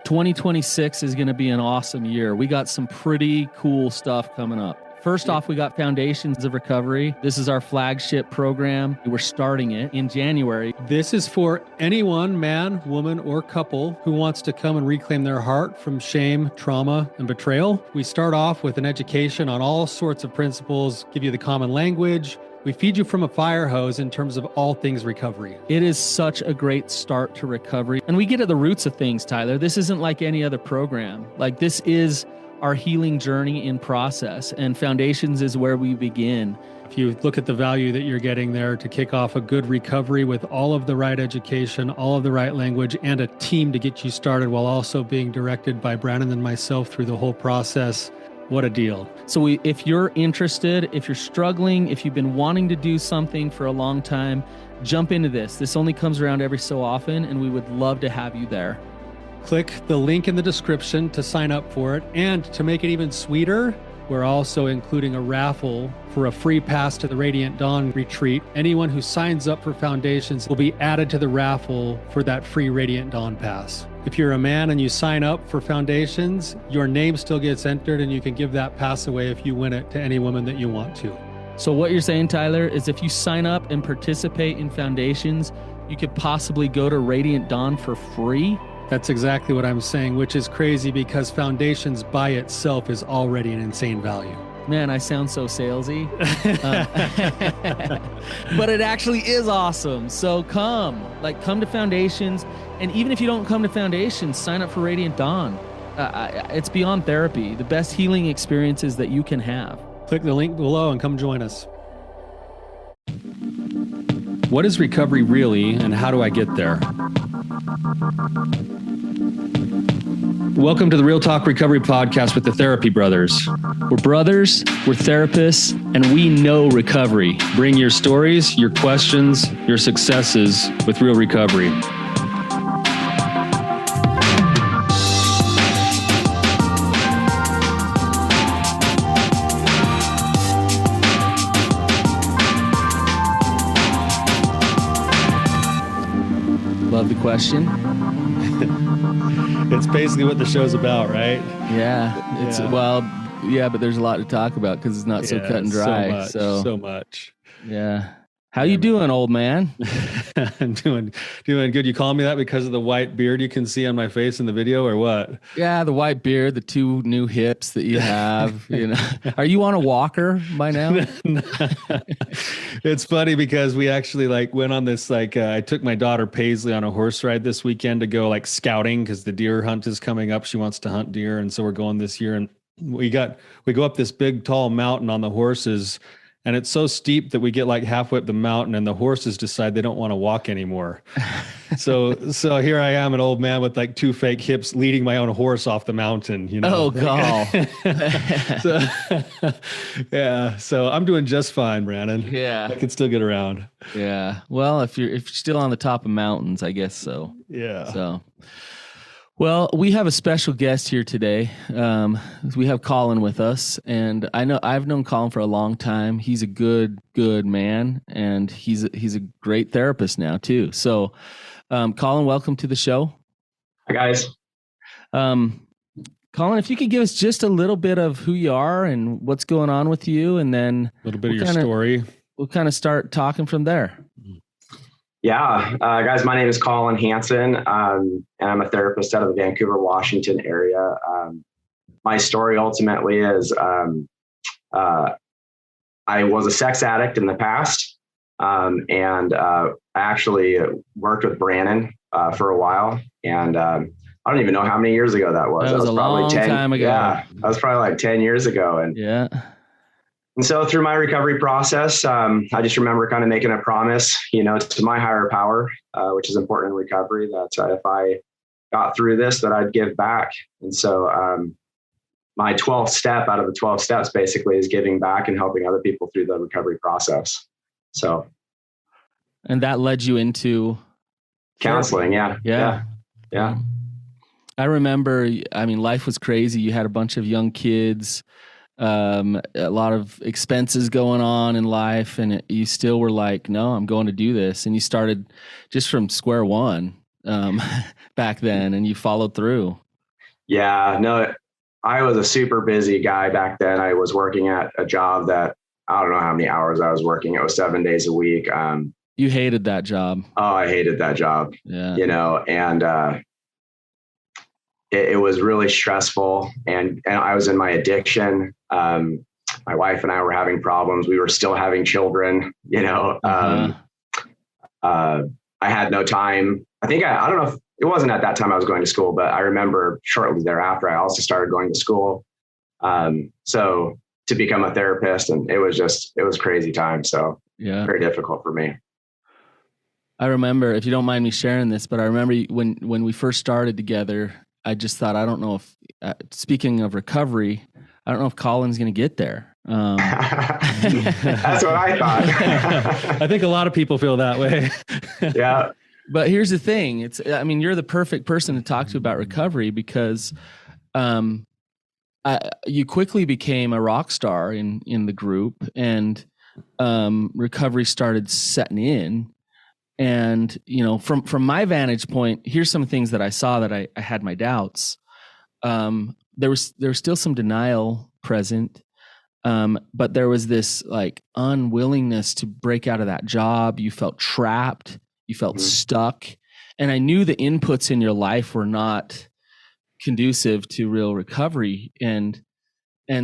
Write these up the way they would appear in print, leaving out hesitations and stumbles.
2026 is going to be an awesome year. We got some pretty cool stuff coming up. First off, we got Foundations of Recovery. This is our flagship program. We're starting it in January. This is for anyone, man, woman, or couple who wants to come and reclaim their heart from shame, trauma, and betrayal. We start off with an education on all sorts of principles, give you the common language. We feed you from a fire hose in terms of all things recovery. It is such a great start to recovery. And we get at the roots of things, Tyler. This isn't like any other program. Like, this is our healing journey in process, and Foundations is where we begin. If you look at the value that you're getting there to kick off a good recovery with all of the right education, all of the right language, and a team to get you started while also being directed by Brandon and myself through the whole process, what a deal. So if you're interested, if you're struggling, if you've been wanting to do something for a long time, jump into this. This only comes around every so often, and we would love to have you there. Click the link in the description to sign up for it. And to make it even sweeter, we're also including a raffle for a free pass to the Radiant Dawn retreat. Anyone who signs up for Foundations will be added to the raffle for that free Radiant Dawn pass. If you're a man and you sign up for Foundations, your name still gets entered, and you can give that pass away if you win it to any woman that you want to. So what you're saying, Tyler, is if you sign up and participate in Foundations, you could possibly go to Radiant Dawn for free? That's exactly what I'm saying, which is crazy because Foundations by itself is already an insane value. Man, I sound so salesy. But it actually is awesome. So come to Foundations. And even if you don't come to Foundations, sign up for Radiant Dawn. It's beyond therapy, the best healing experiences that you can have. Click the link below and come join us. What is recovery really, and how do I get there? Welcome to the Real Talk Recovery Podcast with the Therapy Brothers. We're brothers, we're therapists, and we know recovery. Bring your stories, your questions, your successes with real recovery. Love the question. It's basically what the show's about, right? Yeah, but there's a lot to talk about because it's not so cut and dry. So much. Yeah. How you doing, old man? I'm doing good. You call me that because of the white beard you can see on my face in the video, or what? Yeah, the white beard, the two new hips that you have. Are you on a walker by now? It's funny because we actually went on this I took my daughter Paisley on a horse ride this weekend to go scouting because the deer hunt is coming up. She wants to hunt deer, and so we're going this year. And we go up this big tall mountain on the horses. And it's so steep that we get halfway up the mountain, and the horses decide they don't want to walk anymore. So here I am, an old man with two fake hips, leading my own horse off the mountain. Oh, God. So I'm doing just fine, Brandon. Yeah, I can still get around. Yeah. Well, if you're still on the top of mountains, I guess so. Yeah. So. Well, we have a special guest here today. We have Collin with us, and I've known Collin for a long time. He's a good man, and he's a great therapist now too. So, Collin, welcome to the show. Hi, guys. Collin, if you could give us just a little bit of who you are and what's going on with you, and then a little bit of your story. We'll kind of start talking from there. Yeah, guys, my name is Collin Hanson, and I'm a therapist out of the Vancouver, Washington area. My story ultimately is I was a sex addict in the past, and I actually worked with Brandon for a while, and I don't even know how many years ago that was. That was probably long 10 time ago. Yeah, that was probably 10 years ago. And so through my recovery process, I just remember kind of making a promise, to my higher power, which is important in recovery, that if I got through this, that I'd give back. And so my 12th step out of the 12 steps basically is giving back and helping other people through the recovery process. So. And that led you into counseling. Yeah. I remember, life was crazy. You had a bunch of young kids. A lot of expenses going on in life, and you still were like, no, I'm going to do this. And you started just from square one back then, and you followed through. Yeah, no, I was a super busy guy back then. I was working at a job that I don't know how many hours I was working. It was 7 days a week. You hated that job. Oh, I hated that job, Yeah. and it was really stressful, and I was in my addiction. My wife and I were having problems. We were still having children, I had no time. I don't know if it wasn't at that time I was going to school, but I remember shortly thereafter, I also started going to school. So to become a therapist, and it was crazy time. So yeah, very difficult for me. I remember, if you don't mind me sharing this, but I remember when we first started together, I just thought, I don't know if, speaking of recovery, I don't know if Collin's going to get there. That's what I thought. I think a lot of people feel that way. Yeah. But here's the thing. You're the perfect person to talk to about recovery because you quickly became a rock star in the group, and recovery started setting in. And, from my vantage point, here's some things that I saw that I had my doubts. There was still some denial present. But there was this like unwillingness to break out of that job. You felt trapped. You felt stuck. And I knew the inputs in your life were not conducive to real recovery. And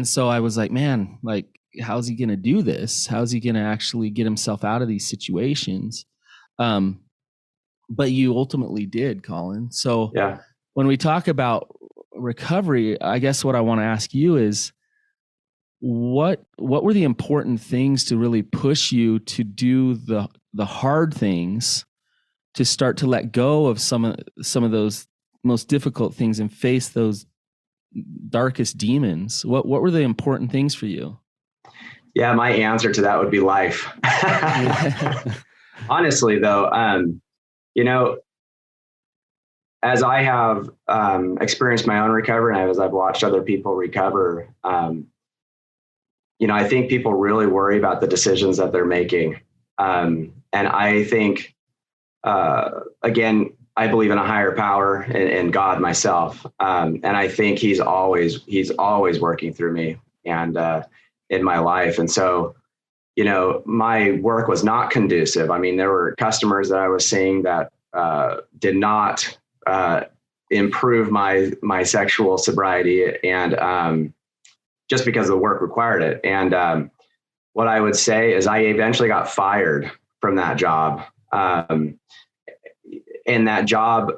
so I was like, man, like, how's he going to do this? How's he going to actually get himself out of these situations? But you ultimately did, Collin. So yeah. When we talk about recovery, I guess what I want to ask you is, what were the important things to really push you to do the hard things, to start to let go of some of those most difficult things and face those darkest demons? What were the important things for you? Yeah, my answer to that would be life. Honestly, though, as I have experienced my own recovery, and as I've watched other people recover, I think people really worry about the decisions that they're making. And I think, again, I believe in a higher power and God myself. And I think he's always working through me and in my life. And so, my work was not conducive. I mean, there were customers that I was seeing that did not improve my sexual sobriety, and just because the work required it. And what I would say is I eventually got fired from that job. And that job,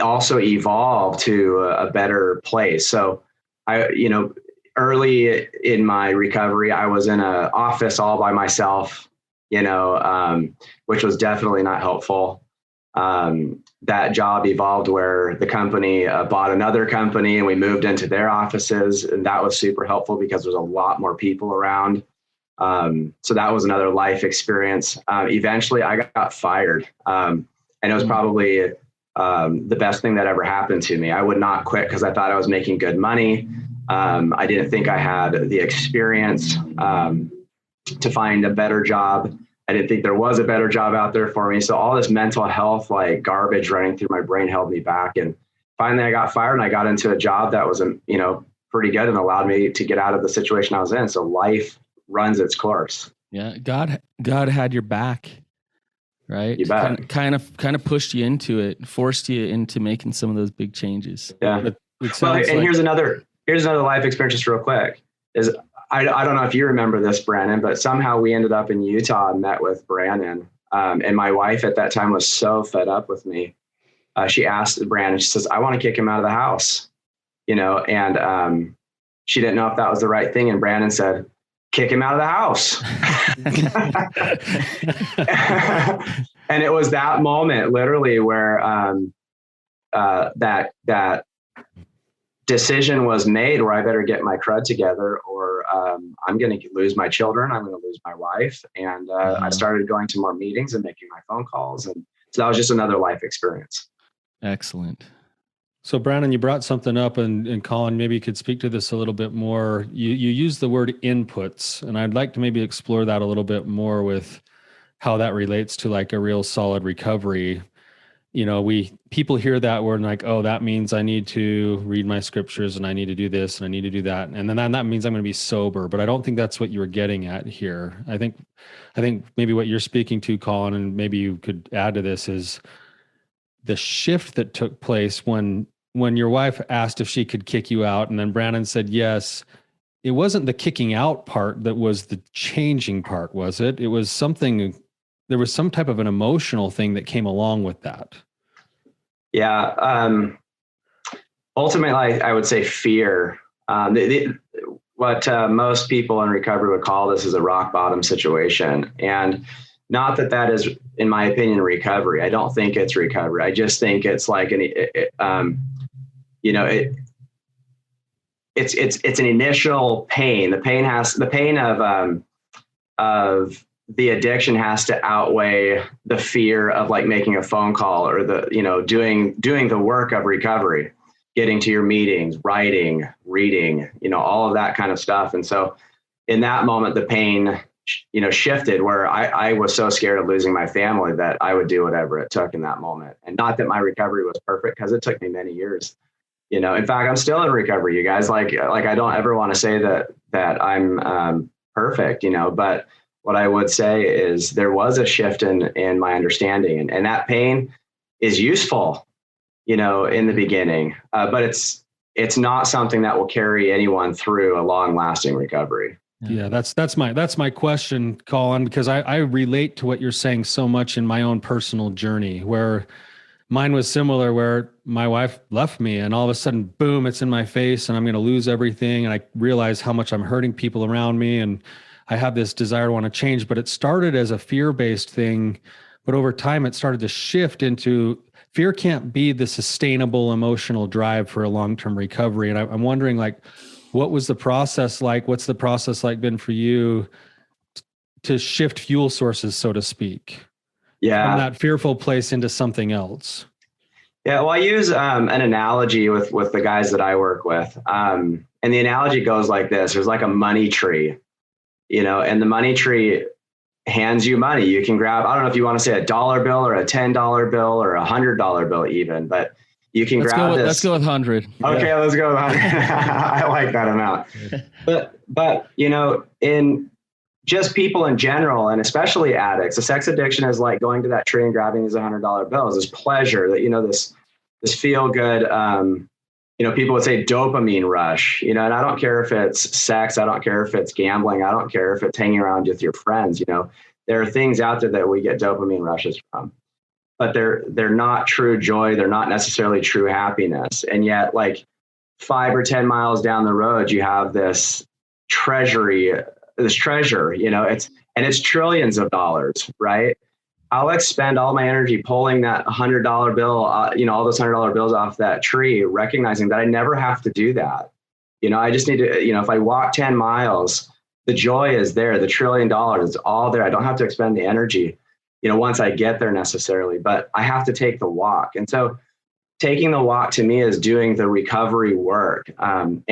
also evolved to a better place. So early in my recovery, I was in an office all by myself, which was definitely not helpful. That job evolved where the company bought another company, and we moved into their offices, and that was super helpful because there's a lot more people around. So that was another life experience. Eventually I got fired. And it was probably the best thing that ever happened to me. I would not quit because I thought I was making good money. I didn't think I had the experience to find a better job. I didn't think there was a better job out there for me. So all this mental health, like garbage running through my brain, held me back. And finally I got fired, and I got into a job that was, pretty good and allowed me to get out of the situation I was in. So life runs its course. Yeah. God had your back, right? You bet. Kind of pushed you into it, forced you into making some of those big changes. Yeah. Here's another life experience just real quick is, I don't know if you remember this, Brandon, but somehow we ended up in Utah and met with Brandon. And my wife at that time was so fed up with me. She asked Brandon, she says, I want to kick him out of the house, and she didn't know if that was the right thing. And Brandon said, kick him out of the house. And it was that moment literally where that decision was made, where I better get my crud together, or I'm going to lose my children. I'm going to lose my wife. And I started going to more meetings and making my phone calls. And so that was just another life experience. Excellent. So Brandon, you brought something up, and Collin, maybe you could speak to this a little bit more. You used the word inputs, and I'd like to maybe explore that a little bit more with how that relates to like a real solid recovery. people hear that word and like, oh, that means I need to read my scriptures and I need to do this and I need to do that. And then that means I'm going to be sober. But I don't think that's what you were getting at here. I think maybe what you're speaking to, Collin, and maybe you could add to this, is the shift that took place when your wife asked if she could kick you out and then Brandon said yes. It wasn't the kicking out part that was the changing part, was it? It was something, there was some type of an emotional thing that came along with that. Yeah. Ultimately, I would say fear. What most people in recovery would call this is a rock bottom situation. And not that is, in my opinion, recovery. I don't think it's recovery. I just think it's like it's an initial pain. The pain of the addiction has to outweigh the fear of like making a phone call or doing the work of recovery, getting to your meetings, writing, reading, all of that kind of stuff. And so in that moment, the pain, shifted where I was so scared of losing my family that I would do whatever it took in that moment. And not that my recovery was perfect, because it took me many years. In fact, I'm still in recovery, you guys. Like I don't ever want to say that I'm perfect, but what I would say is there was a shift in my understanding, and that pain is useful, in the beginning, but it's not something that will carry anyone through a long lasting recovery. Yeah, that's my question, Collin, because I relate to what you're saying so much in my own personal journey, where mine was similar, where my wife left me and all of a sudden, boom, it's in my face and I'm going to lose everything. And I realize how much I'm hurting people around me. And I have this desire to want to change, but it started as a fear-based thing. But over time, it started to shift into fear can't be the sustainable emotional drive for a long-term recovery. And I'm wondering, like, what was the process like? What's the process like been for you to shift fuel sources, so to speak? Yeah. From that fearful place into something else. Yeah. Well, I use an analogy with the guys that I work with. And the analogy goes like this. There's like a money tree, and the money tree hands you money. You can grab, I don't know if you want to say $1 bill or a $10 bill or $100 bill even, but you can grab this. Let's go with 100. Okay, yeah. Let's go with 100. I like that amount. But in just people in general, and especially addicts, the sex addiction is like going to that tree and grabbing these $100 bills. This pleasure that, this feel good, people would say dopamine rush, and I don't care if it's sex. I don't care if it's gambling. I don't care if it's hanging around with your friends. There are things out there that we get dopamine rushes from, but they're not true joy. They're not necessarily true happiness. And yet, like 5 or 10 miles down the road, you have this treasure, it's trillions of dollars, right? I'll expend all my energy pulling that $100 bill, all those $100 bills off that tree, recognizing that I never have to do that. I just need to, if I walk 10 miles, the joy is there. The $1 trillion is all there. I don't have to expend the energy, once I get there necessarily, but I have to take the walk. And so taking the walk to me is doing the recovery work. And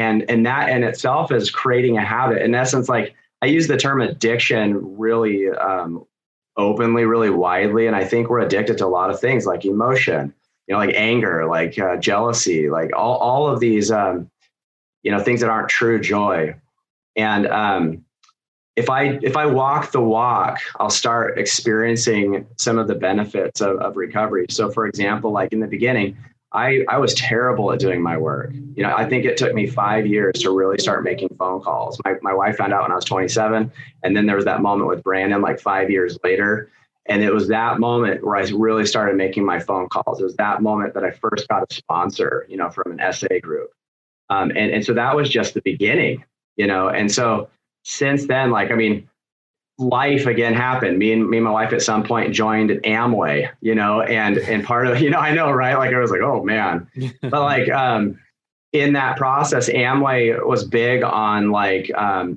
that in itself is creating a habit. In essence, like I use the term addiction really openly, really widely. And I think we're addicted to a lot of things like emotion, like anger, like jealousy, like all of these, things that aren't true joy. And if I walk the walk, I'll start experiencing some of the benefits of recovery. So for example, like in the beginning, I was terrible at doing my work. I think it took me 5 years to really start making phone calls. My wife found out when I was 27. And then there was that moment with Brandon, like 5 years later. And it was that moment where I really started making my phone calls. It was that moment that I first got a sponsor, from an SA group. And so that was just the beginning, and so since then, life again happened. Me and my wife at some point joined Amway, and part of, I know, right? Like I was like, oh man, but like, in that process, Amway was big on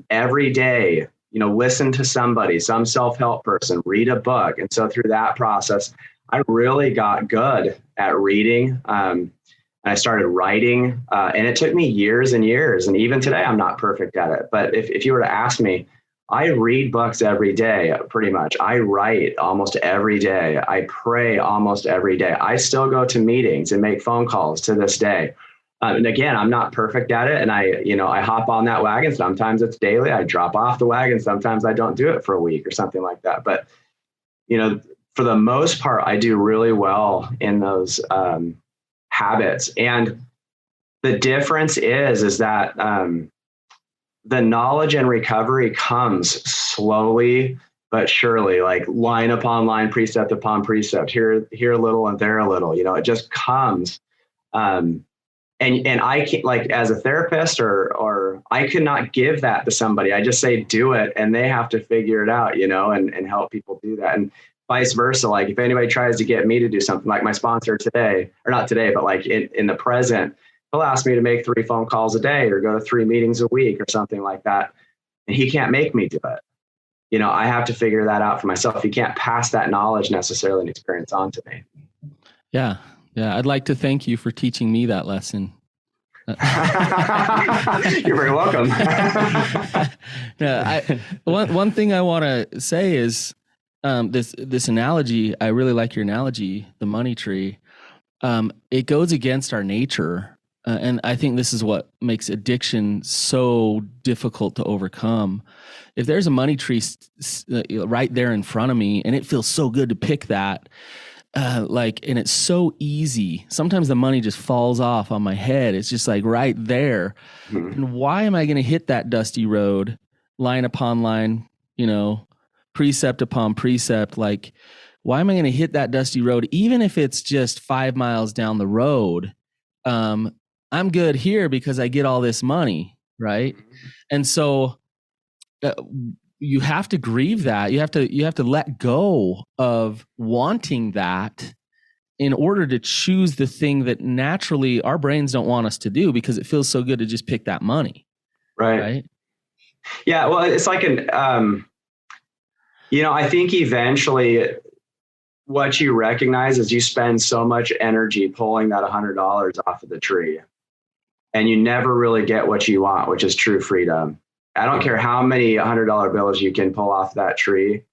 every day, listen to somebody, some self-help person, read a book. And so through that process, I really got good at reading. I started writing, and it took me years and years. And even today, I'm not perfect at it. But if you were to ask me, I read books every day, pretty much. I write almost every day. I pray almost every day. I still go to meetings and make phone calls to this day. And again, I'm not perfect at it. And I hop on that wagon. Sometimes it's daily. I drop off the wagon. Sometimes I don't do it for a week or something like that. But, for the most part, I do really well in those habits. And the difference is that the knowledge and recovery comes slowly but surely, like line upon line, precept upon precept, here a little and there a little. It just comes. And I can't, like, as a therapist or I could not give that to somebody. I just say do it, and they have to figure it out, and help people do that. And vice versa. Like if anybody tries to get me to do something, like my sponsor today, or not today, but like in the present, he'll ask me to make 3 phone calls a day or go to 3 meetings a week or something like that. And he can't make me do it. I have to figure that out for myself. He can't pass that knowledge necessarily and experience on to me. Yeah. Yeah. I'd like to thank you for teaching me that lesson. You're very welcome. One thing I want to say is this analogy. I really like your analogy, the money tree. It goes against our nature. And I think this is what makes addiction so difficult to overcome. If there's a money tree right there in front of me and it feels so good to pick that, and it's so easy. Sometimes the money just falls off on my head. It's just like right there. Mm-hmm. And why am I going to hit that dusty road, line upon line, precept upon precept? Like, why am I going to hit that dusty road? Even if it's just 5 miles down the road, I'm good here because I get all this money, right? And so you have to grieve that. You have to let go of wanting that in order to choose the thing that naturally our brains don't want us to do because it feels so good to just pick that money. Right? Yeah. Well, it's like I think eventually what you recognize is you spend so much energy pulling that $100 off of the tree, and you never really get what you want, which is true freedom. I don't care how many $100 bills you can pull off that tree.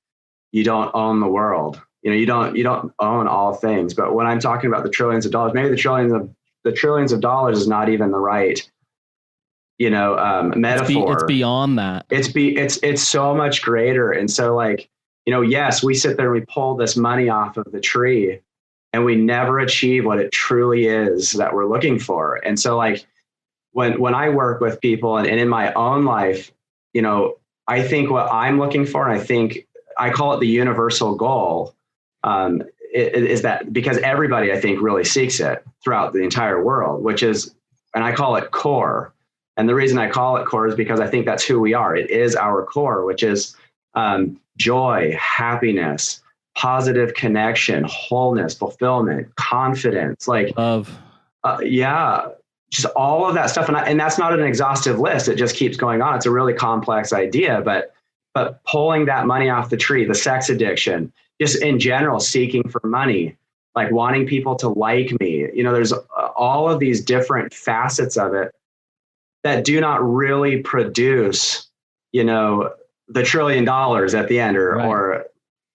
You don't own the world. You don't own all things. But when I'm talking about the trillions of dollars, maybe the trillions of dollars is not even the right, metaphor. It's beyond that. It's so much greater. And so yes, we sit there and we pull this money off of the tree and we never achieve what it truly is that we're looking for. And so when I work with people and in my own life, I think what I'm looking for, and I call it the universal goal, is that because everybody, I think, really seeks it throughout the entire world, which is, and I call it core. And the reason I call it core is because I think that's who we are. It is our core, which is joy, happiness, positive connection, wholeness, fulfillment, confidence, love. Just all of that stuff. And that's not an exhaustive list. It just keeps going on. It's a really complex idea, but pulling that money off the tree, the sex addiction, just in general, seeking for money, like wanting people to like me, there's all of these different facets of it that do not really produce, the $1 trillion at the end or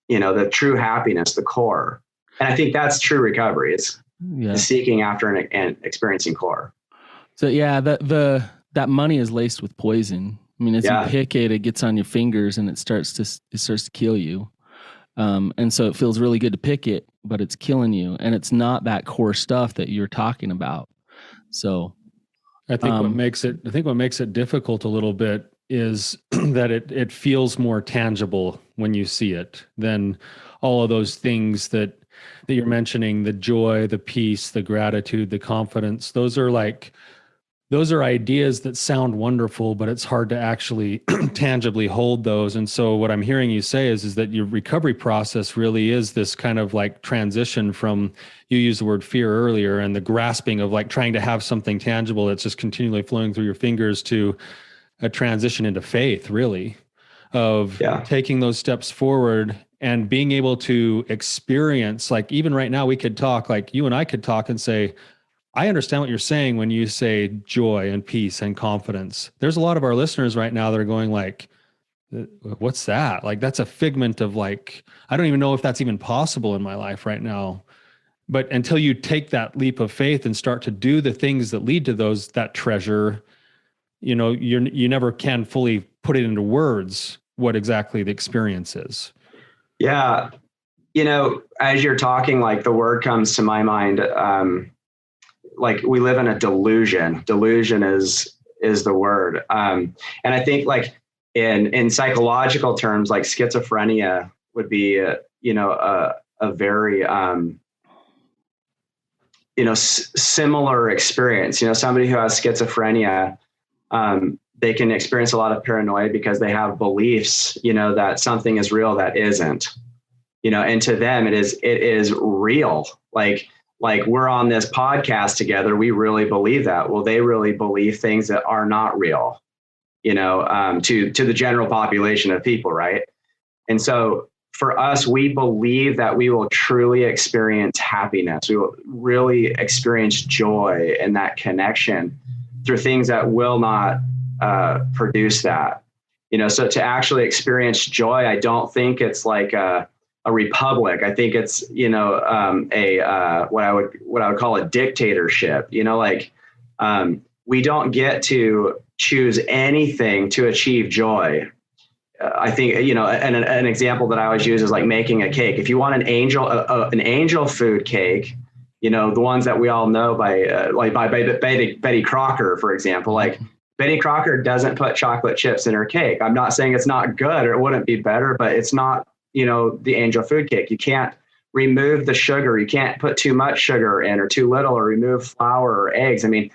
the true happiness, the core. And I think that's true recovery. It's seeking after and experiencing core. So yeah, that money is laced with poison. I mean, as you pick it, it gets on your fingers and it starts to kill you. And so it feels really good to pick it, but it's killing you. And it's not that core stuff that you're talking about. So I think what makes it difficult a little bit is that it feels more tangible when you see it than all of those things that you're mentioning, the joy, the peace, the gratitude, the confidence. Those are ideas that sound wonderful, but it's hard to actually tangibly hold those. And so what I'm hearing you say is that your recovery process really is this kind of like transition from, you used the word fear earlier, and the grasping of like trying to have something tangible that's just continually flowing through your fingers, to a transition into faith, really, of taking those steps forward and being able to experience, like even right now we could talk, like you and I could talk and say, I understand what you're saying when you say joy and peace and confidence. There's a lot of our listeners right now that are going like, What's that? Like, that's a figment of like, I don't even know if that's even possible in my life right now. But until you take that leap of faith and start to do the things that lead to that treasure, you never can fully put it into words what exactly the experience is. Yeah. As you're talking, like the word comes to my mind. Like we live in a delusion. Delusion is the word. And I think like in psychological terms, like schizophrenia would be, a very, similar experience. Somebody who has schizophrenia, they can experience a lot of paranoia because they have beliefs, that something is real that isn't, and to them it is real. Like we're on this podcast together. We really believe that. Well, they really believe things that are not real, to the general population of people. Right. And so for us, we believe that we will truly experience happiness. We will really experience joy and that connection through things that will not produce that. So to actually experience joy, I don't think it's like a republic. I think it's, what I would call a dictatorship. We don't get to choose anything to achieve joy. I think, an example that I always use is like making a cake. If you want an angel food cake, the ones that we all know by Betty Crocker, for example, like Betty Crocker doesn't put chocolate chips in her cake. I'm not saying it's not good or it wouldn't be better, but it's not, the angel food cake. You can't remove the sugar. You can't put too much sugar in or too little, or remove flour or eggs. I mean,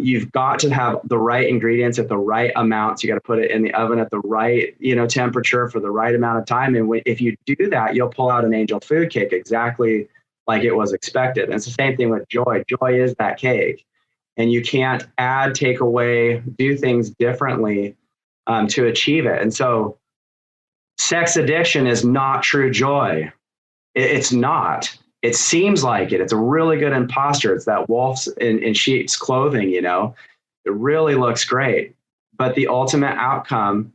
you've got to have the right ingredients at the right amounts. You got to put it in the oven at the right, temperature for the right amount of time. And if you do that, you'll pull out an angel food cake exactly like it was expected. And it's the same thing with joy. Joy is that cake. And you can't add, take away, do things differently to achieve it. And so sex addiction is not true joy. It's not. It seems like it. It's a really good imposter. It's that wolf in sheep's clothing, It really looks great. But the ultimate outcome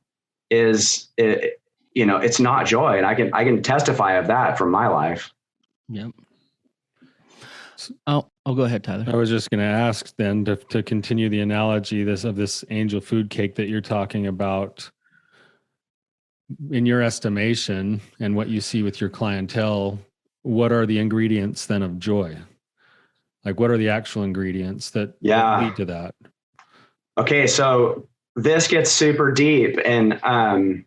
is, it's not joy. And I can testify of that from my life. Yep. I'll go ahead, Tyler. I was just going to ask then to continue the analogy of this angel food cake that you're talking about. In your estimation and what you see with your clientele, what are the ingredients then of joy? Like, what are the actual ingredients that lead to that? Okay, so this gets super deep, and I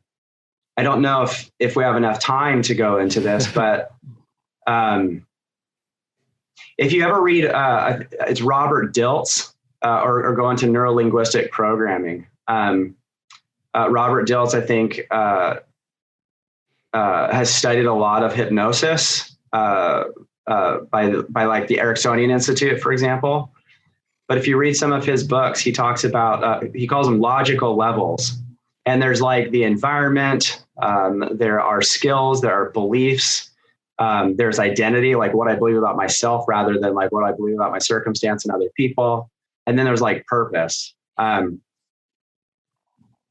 don't know if we have enough time to go into this, but if you ever read, it's Robert Dilts, or go into neurolinguistic programming. Robert Dilts, I think, has studied a lot of hypnosis by like the Ericksonian Institute, for example. But if you read some of his books, he talks about, he calls them logical levels. And there's like the environment, there are skills, there are beliefs, there's identity, like what I believe about myself rather than like what I believe about my circumstance and other people. And then there's like purpose. And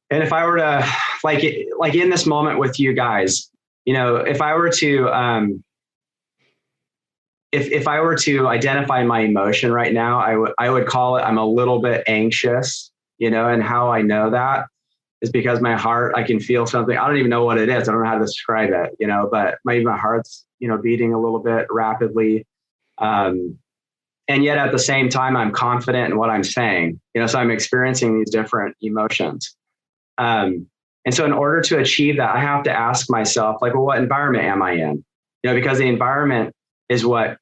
if I were to like in this moment with you guys, if I were to, if I were to identify my emotion right now, I would call it, I'm a little bit anxious, and how I know that is because my heart, I can feel something. I don't even know what it is. I don't know how to describe it, but my heart's, beating a little bit rapidly. And yet at the same time, I'm confident in what I'm saying, so I'm experiencing these different emotions. And so in order to achieve that, I have to ask myself, like, well, what environment am I in? Because the environment is what,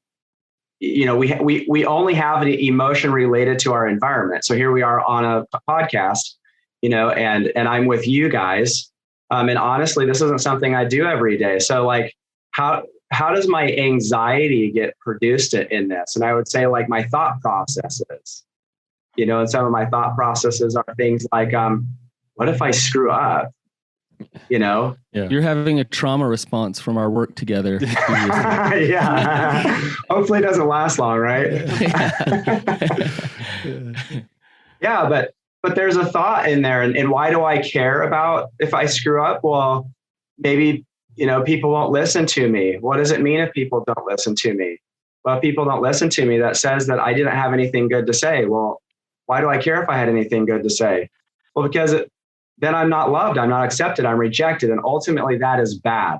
we only have an emotion related to our environment. So here we are on a podcast, and I'm with you guys. And honestly, this isn't something I do every day. So like, how does my anxiety get produced in this? And I would say like my thought processes, and some of my thought processes are things like, what if I screw up? Yeah. You're having a trauma response from our work together. Yeah. Hopefully it doesn't last long, right? Yeah, but but there's a thought in there. And why do I care about if I screw up? Well, maybe, people won't listen to me. What does it mean if people don't listen to me? Well, if people don't listen to me, that says that I didn't have anything good to say. Well, why do I care if I had anything good to say? Well, because then I'm not loved. I'm not accepted. I'm rejected. And ultimately that is bad.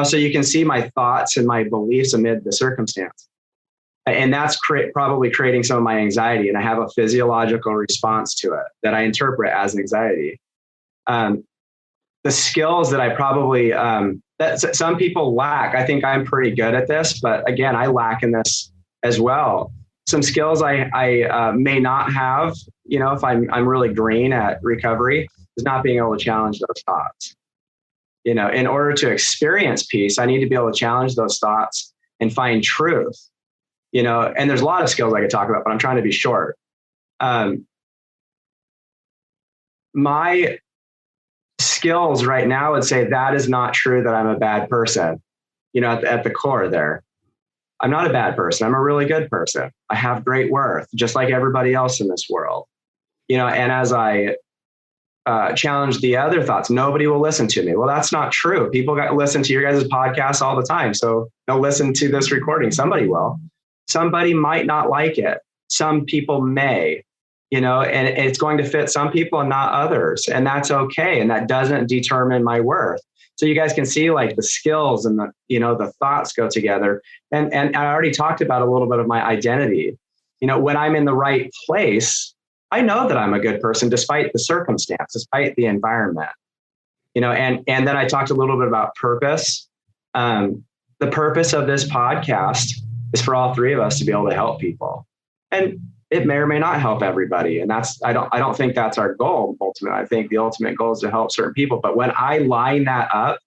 So you can see my thoughts and my beliefs amid the circumstance. And that's probably creating some of my anxiety. And I have a physiological response to it that I interpret as anxiety. The skills that I probably, that some people lack, I think I'm pretty good at this, but again, I lack in this as well. Some skills I may not have, if I'm really green at recovery, is not being able to challenge those thoughts. In order to experience peace, I need to be able to challenge those thoughts and find truth. And there's a lot of skills I could talk about, but I'm trying to be short. My skills right now would say that is not true, that I'm a bad person, at the core there. I'm not a bad person. I'm a really good person. I have great worth, just like everybody else in this world. And as I challenge the other thoughts, nobody will listen to me. Well, that's not true. People listen to your guys' podcasts all the time. So they'll listen to this recording. Somebody will. Somebody might not like it. Some people may, and it's going to fit some people and not others. And that's okay. And that doesn't determine my worth. So you guys can see like the skills and the thoughts go together. And I already talked about a little bit of my identity. When I'm in the right place, I know that I'm a good person despite the circumstance, despite the environment. And then I talked a little bit about purpose. The purpose of this podcast is for all three of us to be able to help people. And it may or may not help everybody. And I don't think that's our goal ultimately. I think the ultimate goal is to help certain people. But when I line that up,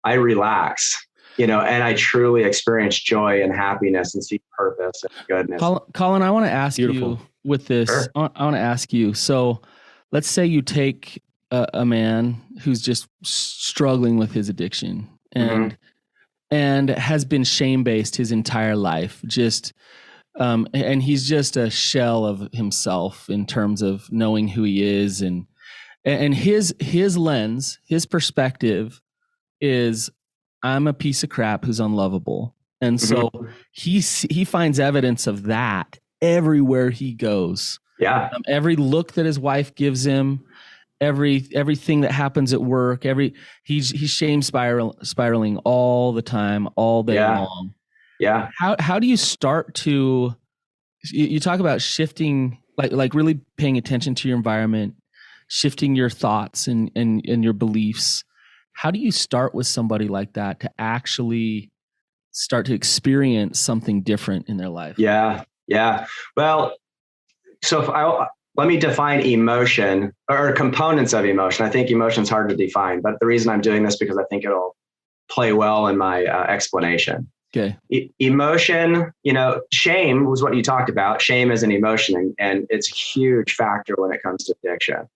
I relax, and I truly experience joy and happiness and see purpose and goodness. Collin, I want to ask you with this. Sure. I want to ask you. So let's say you take a man who's just struggling with his addiction and has been shame-based his entire life, and he's just a shell of himself in terms of knowing who he is, and his lens, his perspective is, I'm a piece of crap who's unlovable. And so he finds evidence of that everywhere he goes. Yeah. Every look that his wife gives him, everything that happens at work, he's shame spiraling all the time, all day long. Yeah. How do you start to, you talk about shifting, like really paying attention to your environment, shifting your thoughts and your beliefs. How do you start with somebody like that to actually start to experience something different in their life? Yeah. Yeah. Well, so let me define emotion or components of emotion. I think emotion is hard to define, but the reason I'm doing this because I think it'll play well in my explanation. Okay. Emotion, shame was what you talked about. Shame is an emotion, and it's a huge factor when it comes to addiction.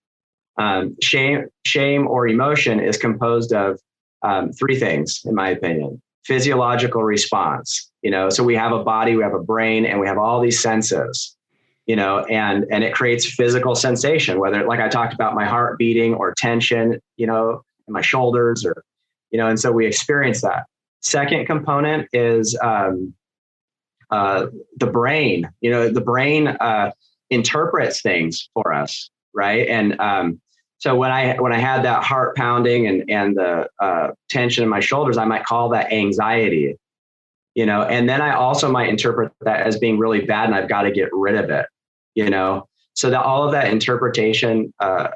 Shame or emotion is composed of three things, in my opinion. Physiological response, so we have a body, we have a brain, and we have all these senses, and it creates physical sensation, whether, like I talked about, my heart beating or tension, in my shoulders, or, and so we experience that. Second component is the brain. The brain interprets things for us, right? And so when I had that heart pounding and the tension in my shoulders, I might call that anxiety. And then I also might interpret that as being really bad, and I've got to get rid of it. So that all of that interpretation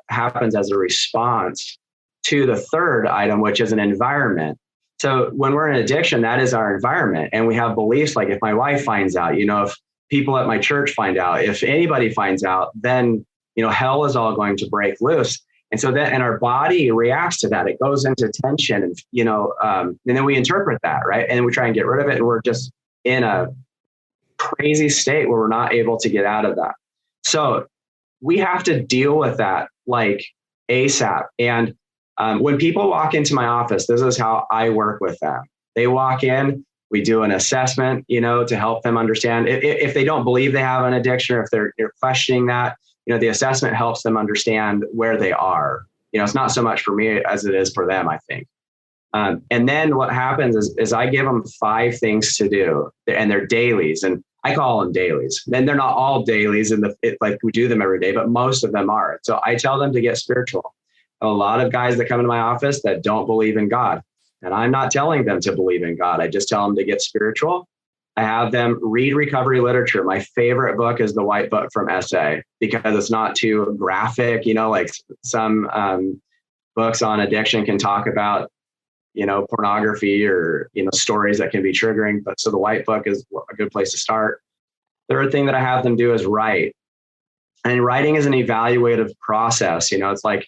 happens as a response to the third item, which is an environment. So when we're in addiction, that is our environment. And we have beliefs like, if my wife finds out, if people at my church find out, if anybody finds out, then, hell is all going to break loose. And so and our body reacts to that. It goes into tension and, and then we interpret that, right? And we try and get rid of it. And we're just in a crazy state where we're not able to get out of that. So we have to deal with that like ASAP. And when people walk into my office, this is how I work with them. They walk in, we do an assessment, to help them understand if they don't believe they have an addiction, or if they're questioning that, the assessment helps them understand where they are. It's not so much for me as it is for them, I think. And then what happens is I give them 5 things to do, and they're dailies, and I call them dailies. Then they're not all dailies like we do them every day, but most of them are. So I tell them to get spiritual. A lot of guys that come into my office that don't believe in God, and I'm not telling them to believe in God. I just tell them to get spiritual. I have them read recovery literature. My favorite book is the White Book from SA, because it's not too graphic, like some books on addiction can talk about, pornography or, stories that can be triggering. But so the White Book is a good place to start. Third thing that I have them do is write. And writing is an evaluative process. It's like,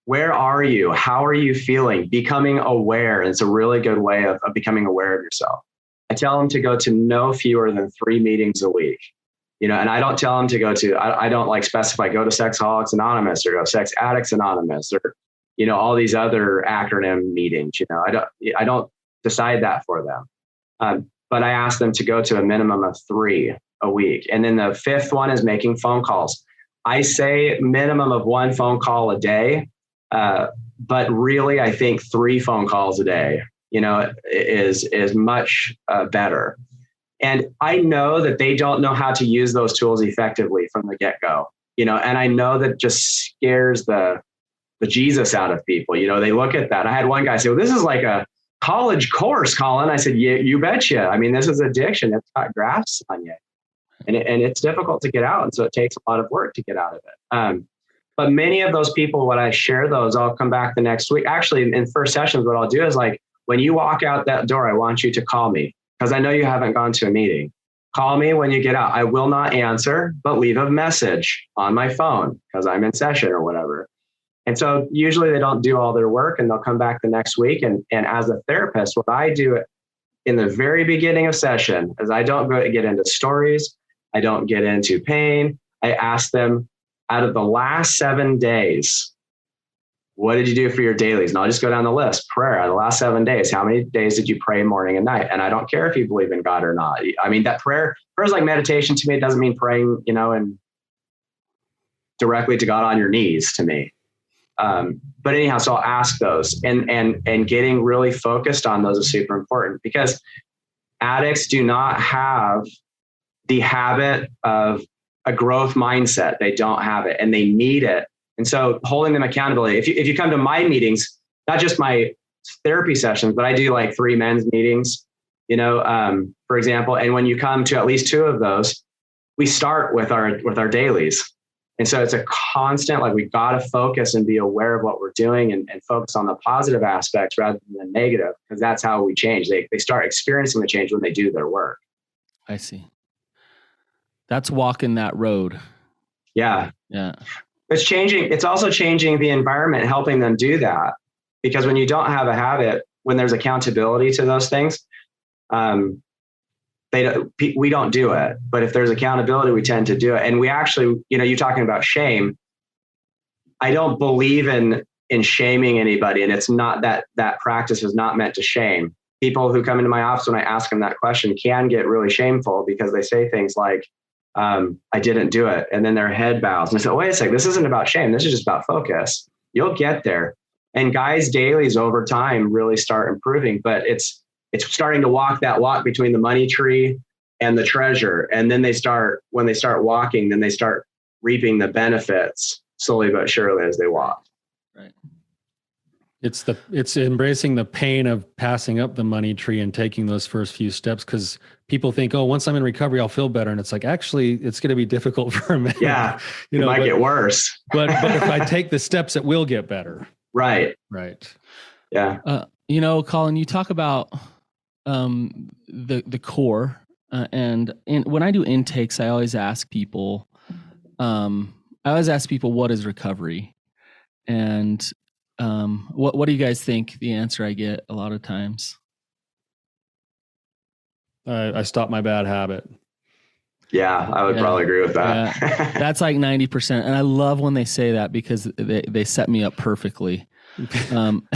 where are you? How are you feeling? Becoming aware. And it's a really good way of becoming aware of yourself. I tell them to go to no fewer than 3 meetings a week. And I don't tell them to go to, I don't like specify, go to Sexaholics Anonymous or go Sex Addicts Anonymous or, all these other acronym meetings. I don't decide that for them. But I ask them to go to a minimum of 3 a week. And then the 5th one is making phone calls. I say minimum of 1 phone call a day. But really, I think 3 phone calls a day, is much better. And I know that they don't know how to use those tools effectively from the get-go, and I know that just scares the Jesus out of people. They look at that. I had one guy say, well, this is like a college course, Collin. I said, yeah, you betcha. I mean, this is addiction. It's got grafts on you, and it's difficult to get out. And so it takes a lot of work to get out of it. But many of those people, when I share those, I'll come back the next week. Actually, in first sessions, what I'll do is like, when you walk out that door, I want you to call me, because I know you haven't gone to a meeting. Call me when you get out. I will not answer, but leave a message on my phone because I'm in session or whatever. And so usually they don't do all their work, and they'll come back the next week. And as a therapist, what I do in the very beginning of session is I don't get into stories. I don't get into pain. I ask them, out of the last 7 days, what did you do for your dailies? And I'll just go down the list. Prayer, the last 7 days, how many days did you pray morning and night? And I don't care if you believe in God or not. I mean, that prayer is like meditation to me. It doesn't mean praying, and directly to God on your knees to me. But anyhow, so I'll ask those, and getting really focused on those is super important, because addicts do not have the habit of a growth mindset. They don't have it, and they need it. And so holding them accountability, if you come to my meetings, not just my therapy sessions, but I do like 3 men's meetings, for example. And when you come to at least 2 of those, we start with our dailies. And so it's a constant, like, we've got to focus and be aware of what we're doing, and focus on the positive aspects rather than the negative, because that's how we change. They start experiencing the change when they do their work. I see. That's walking that road. Yeah. Yeah. It's changing. It's also changing the environment, helping them do that. Because when you don't have a habit, when there's accountability to those things, we don't do it. But if there's accountability, we tend to do it. And we actually, you're talking about shame. I don't believe in shaming anybody. And it's not that practice is not meant to shame. People who come into my office, when I ask them that question, can get really shameful, because they say things like, I didn't do it. And then their head bows. And I said, wait a second, this isn't about shame. This is just about focus. You'll get there. And guys' dailies over time really start improving, but it's starting to walk that walk between the money tree and the treasure. And then when they start walking, then they start reaping the benefits slowly but surely as they walk. Right. It's embracing the pain of passing up the money tree and taking those first few steps, because people think, oh, once I'm in recovery, I'll feel better. And it's like, actually, it's going to be difficult for a minute. Yeah, it might get worse. but if I take the steps, it will get better. Right. Yeah. Collin, you talk about the core, and when I do intakes, I always ask people, what is recovery? And what do you guys think the answer I get a lot of times? I stopped my bad habit. Yeah, I would probably agree with that. Yeah. That's like 90%. And I love when they say that, because they set me up perfectly. Um,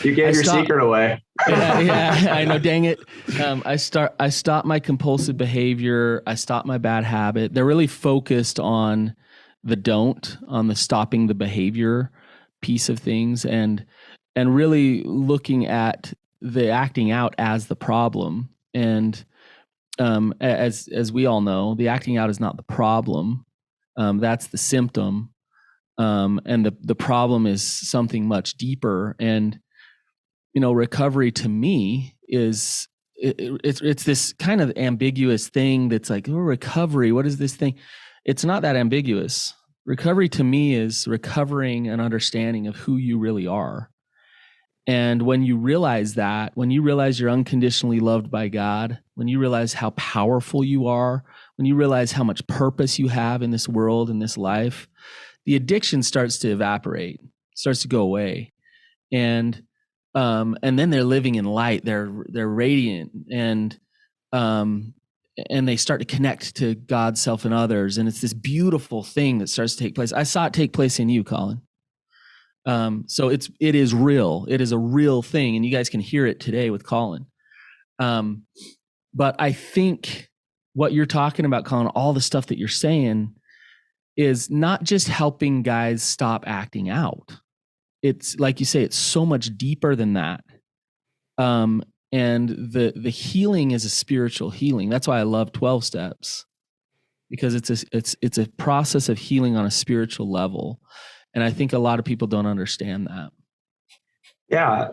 You gave your secret away. yeah, I know. Dang it. I stopped my compulsive behavior. I stopped my bad habit. They're really focused on on the stopping the behavior piece of things, and really looking at the acting out as the problem. And as we all know, the acting out is not the problem. That's the symptom. And the problem is something much deeper. And recovery to me is it's this kind of ambiguous thing that's like, oh, recovery, what is this thing? It's not that ambiguous. Recovery to me is recovering an understanding of who you really are. And when you realize that, when you realize you're unconditionally loved by God, when you realize how powerful you are, when you realize how much purpose you have in this world, in this life, the addiction starts to evaporate, starts to go away. And then they're living in light, they're radiant, and they start to connect to God, self, and others. And it's this beautiful thing that starts to take place. I saw it take place in you, Collin. So it is real. It is a real thing, and you guys can hear it today with Collin. But I think what you're talking about, Collin, all the stuff that you're saying is not just helping guys stop acting out. It's like you say, it's so much deeper than that. And the healing is a spiritual healing. That's why I love 12 steps, because it's a process of healing on a spiritual level. And I think a lot of people don't understand that. Yeah.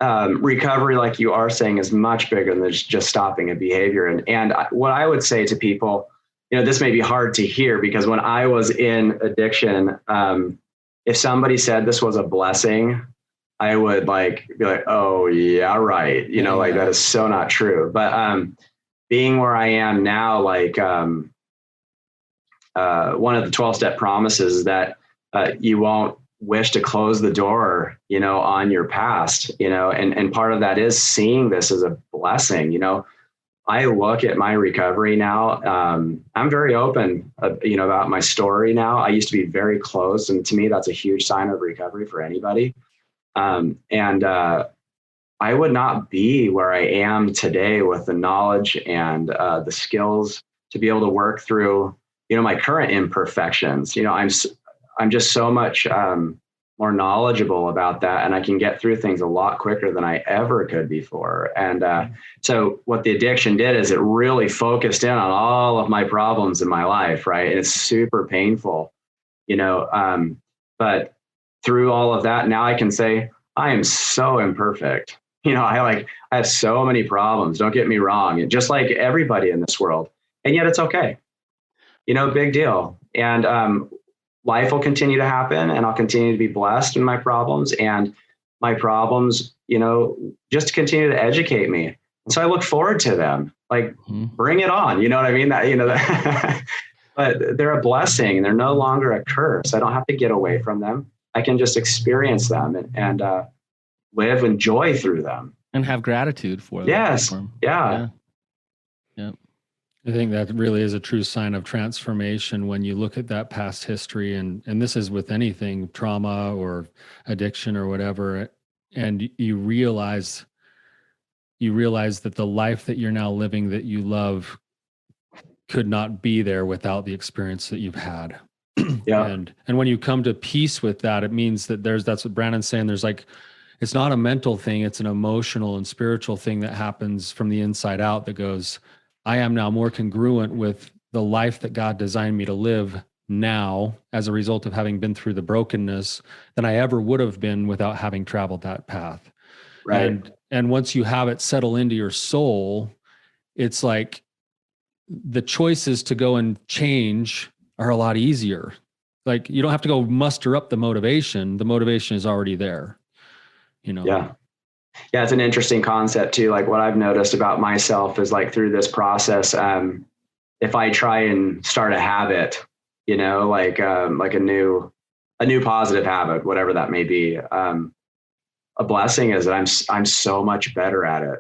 Recovery, like you are saying, is much bigger than just stopping a behavior. And what I would say to people, this may be hard to hear, because when I was in addiction, if somebody said this was a blessing, I would be like, oh yeah, right. That is so not true. But being where I am now, one of the 12-step promises is that you won't wish to close the door, on your past, and part of that is seeing this as a blessing. I look at my recovery now. I'm very open, about my story now. I used to be very closed, and to me, that's a huge sign of recovery for anybody. And I would not be where I am today with the knowledge and the skills to be able to work through, my current imperfections. I'm just so much more knowledgeable about that, and I can get through things a lot quicker than I ever could before. And so what the addiction did is it really focused in on all of my problems in my life, right? And it's super painful, but through all of that, now I can say I am so imperfect. I have so many problems. Don't get me wrong, and just like everybody in this world, and yet it's okay. Big deal. And life will continue to happen, and I'll continue to be blessed in my problems, and my problems, just to continue to educate me. And so I look forward to them. Bring it on. You know what I mean? But they're a blessing, and they're no longer a curse. I don't have to get away from them. I can just experience them and live in joy through them. And have gratitude for them. Yes. Yeah. Yep. I think that really is a true sign of transformation when you look at that past history, and this is with anything, trauma or addiction or whatever, and you realize that the life that you're now living that you love could not be there without the experience that you've had. Yeah. And when you come to peace with that, it means that that's what Brandon's saying. It's not a mental thing, it's an emotional and spiritual thing that happens from the inside out that goes, I am now more congruent with the life that God designed me to live now as a result of having been through the brokenness than I ever would have been without having traveled that path. Right. And once you have it settle into your soul, it's like the choices to go and change are a lot easier. Like you don't have to go muster up the motivation. The motivation is already there, Yeah. Yeah, it's an interesting concept too. Like what I've noticed about myself is through this process, if I try and start a habit, like a new positive habit, whatever that may be, a blessing is that I'm so much better at it.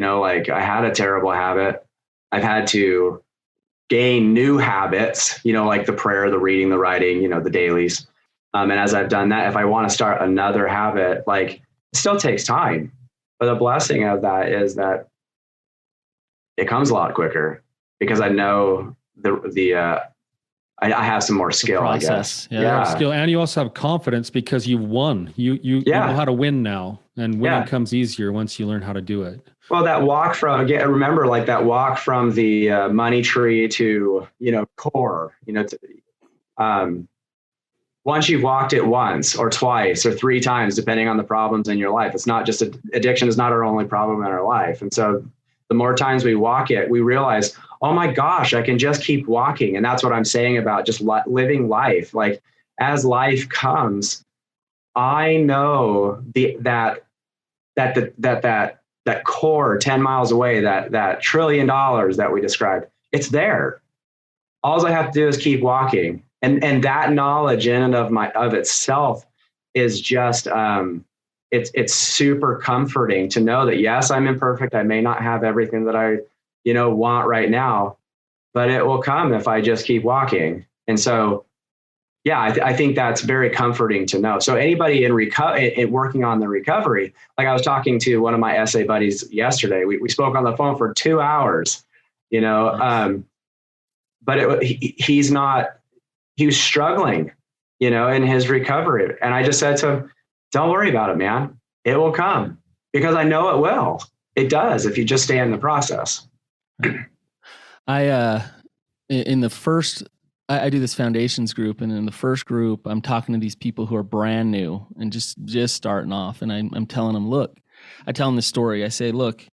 I had a terrible habit. I've had to gain new habits, like the prayer, the reading, the writing, the dailies. And as I've done that, if I want to start another habit, like it still takes time, but the blessing of that is that it comes a lot quicker because I know I have some more skill, I guess. Yeah. Skill. And you also have confidence because you've won. You know how to win now, and winning comes easier once you learn how to do it. Well, that walk from, again, remember, like that walk from the money tree to, core, once you've walked it once or twice or three times, depending on the problems in your life, it's not just addiction is not our only problem in our life. And so the more times we walk it, we realize, oh my gosh, I can just keep walking. And that's what I'm saying about just living life. Like as life comes, I know that core 10 miles away, that $1 trillion that we described, it's there. All I have to do is keep walking. And that knowledge in and of itself is just, it's super comforting to know that, yes, I'm imperfect. I may not have everything that I, want right now, but it will come if I just keep walking. And so, yeah, I think that's very comforting to know. So anybody in working on the recovery, like I was talking to one of my SA buddies yesterday, we spoke on the phone for 2 hours, but he was struggling, in his recovery. And I just said to him, don't worry about it, man. It will come because I know it will. It does if you just stay in the process. I do this foundations group, and in the first group, I'm talking to these people who are brand new and just starting off. And I'm telling them, I tell them the story. I say, look,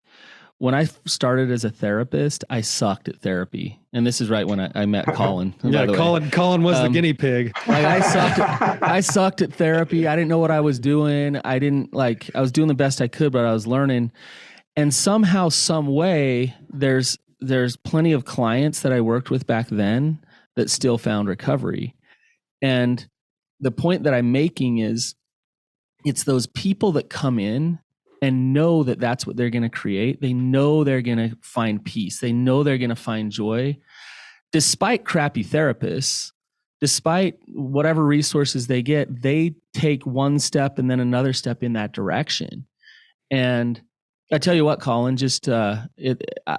when I started as a therapist, I sucked at therapy. And this is right when I met Collin. Collin was the guinea pig. I sucked at therapy. I didn't know what I was doing. I was doing the best I could, but I was learning. And somehow, some way, there's plenty of clients that I worked with back then that still found recovery. And the point that I'm making is it's those people that come in and know that that's what they're going to create. They know they're going to find peace. They know they're going to find joy, despite crappy therapists, despite whatever resources they get, they take one step and then another step in that direction. And I tell you what, Collin,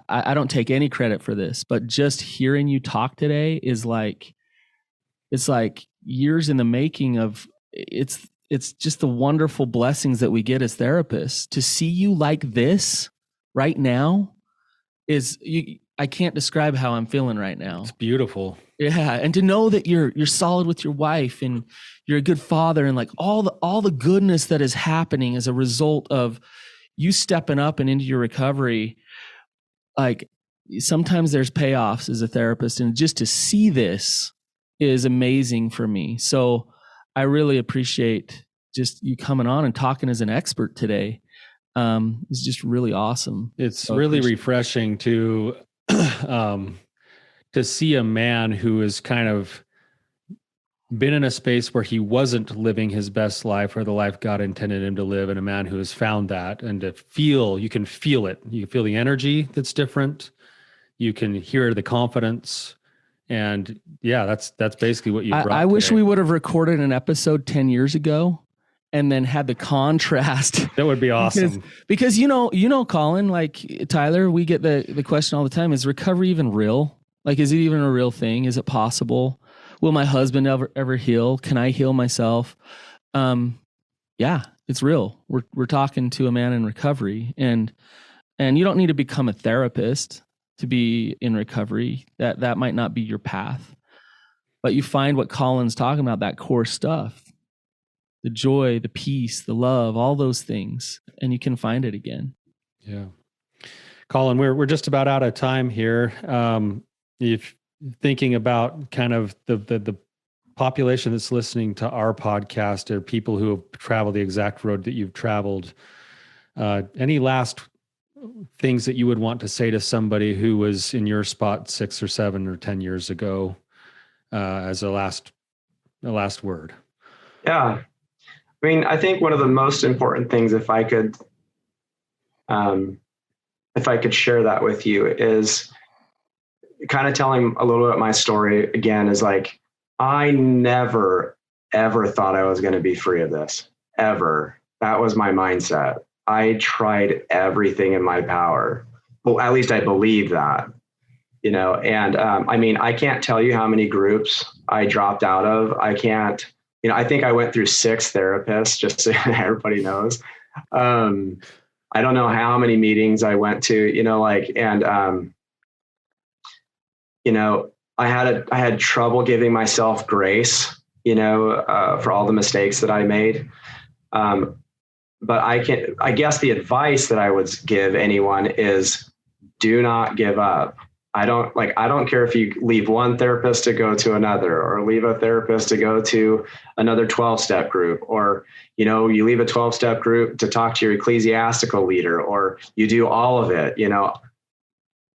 I don't take any credit for this, but just hearing you talk today is it's like years in the making of it's just the wonderful blessings that we get as therapists. To see you like this right now I can't describe how I'm feeling right now. It's beautiful. Yeah. And to know that you're solid with your wife and you're a good father, and like all the goodness that is happening as a result of you stepping up and into your recovery. Like sometimes there's payoffs as a therapist, and just to see this is amazing for me. So I really appreciate just you coming on and talking as an expert today. It's just really awesome. It's really refreshing to see a man who has kind of been in a space where he wasn't living his best life or the life God intended him to live, and a man who has found that, and you can feel it. You can feel the energy that's different. You can hear the confidence. And yeah, that's basically what you brought. I wish we would have recorded an episode 10 years ago and then had the contrast. That would be awesome. Because Collin, like Tyler, we get the question all the time, is recovery even real? Like, is it even a real thing? Is it possible? Will my husband ever heal? Can I heal myself? Yeah, it's real. We're talking to a man in recovery, and you don't need to become a therapist to be in recovery. That might not be your path, but you find what Collin's talking about, that core stuff, the joy, the peace, the love, all those things, and you can find it again. Yeah. Collin, we're just about out of time here. If thinking about kind of the population that's listening to our podcast, or people who have traveled the exact road that you've traveled, any last things that you would want to say to somebody who was in your spot 6 or 7 or 10 years ago, as a last word? Yeah. I mean, I think one of the most important things, if I could share that with you, is kind of telling a little bit my story again is like, I never, ever thought I was going to be free of this, ever. That was my mindset. I tried everything in my power. Well, at least I believe that, you know, and I mean, I can't tell you how many groups I dropped out of. I can't, you know, I think I went through 6 therapists, just so everybody knows. I don't know how many meetings I went to, you know, like, and, you know, I had trouble giving myself grace, you know, for all the mistakes that I made. But I guess the advice that I would give anyone is do not give up. I don't care if you leave one therapist to go to another, or leave a therapist to go to another 12-step group, or, you know, you leave a 12-step group to talk to your ecclesiastical leader, or you do all of it. You know,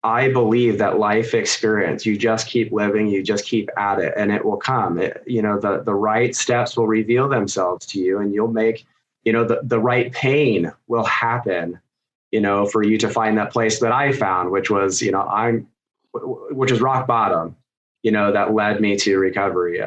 I believe that life experience, you just keep living, you just keep at it, and it will come. You know, the right steps will reveal themselves to you, and you'll make, you know, the right pain will happen, you know, for you to find that place that I found, which was, you know, which is rock bottom, you know, that led me to recovery.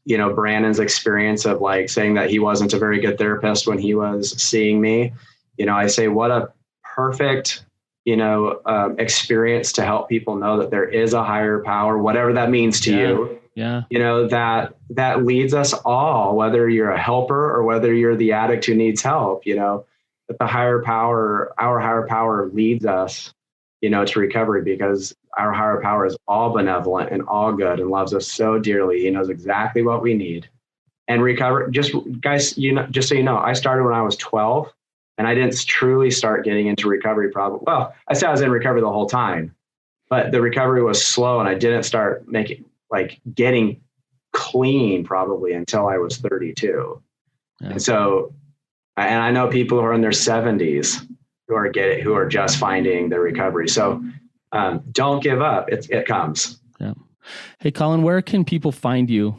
You know, Brandon's experience of like saying that he wasn't a very good therapist when he was seeing me, you know, I say, what a perfect, you know, experience to help people know that there is a higher power, whatever that means to you. Yeah. You know, that leads us all, whether you're a helper or whether you're the addict who needs help, you know, that the higher power, our higher power leads us, you know, to recovery, because our higher power is all benevolent and all good and loves us so dearly. He knows exactly what we need. And recover, just guys, you know, just so you know, I started when I was 12, and I didn't truly start getting into recovery probably. Well, I said I was in recovery the whole time, but the recovery was slow, and I didn't start getting clean probably until I was 32. Yeah. And so, and I know people who are in their 70s who are just finding their recovery. So don't give up. It comes. Yeah. Hey, Collin, where can people find you?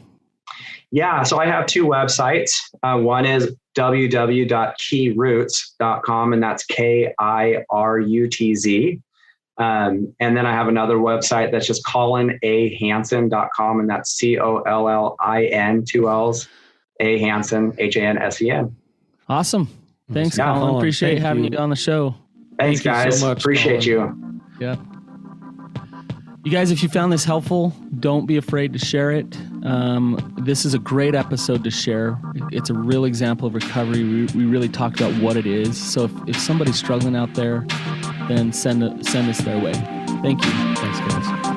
Yeah. So I have 2 websites. One is www.keyroots.com, and that's KIRUTZ. And then I have another website that's just CollinAHanson.com, and that's COLLIN, 2 L's, A Hanson, HANSEN. Awesome. Thanks, Collin. Appreciate having you on the show. Thanks, guys. So much, appreciate you. Yeah. You guys, if you found this helpful, don't be afraid to share it. This is a great episode to share. It's a real example of recovery. We really talked about what it is. So if somebody's struggling out there, then send us their way. Thank you. Thanks, guys.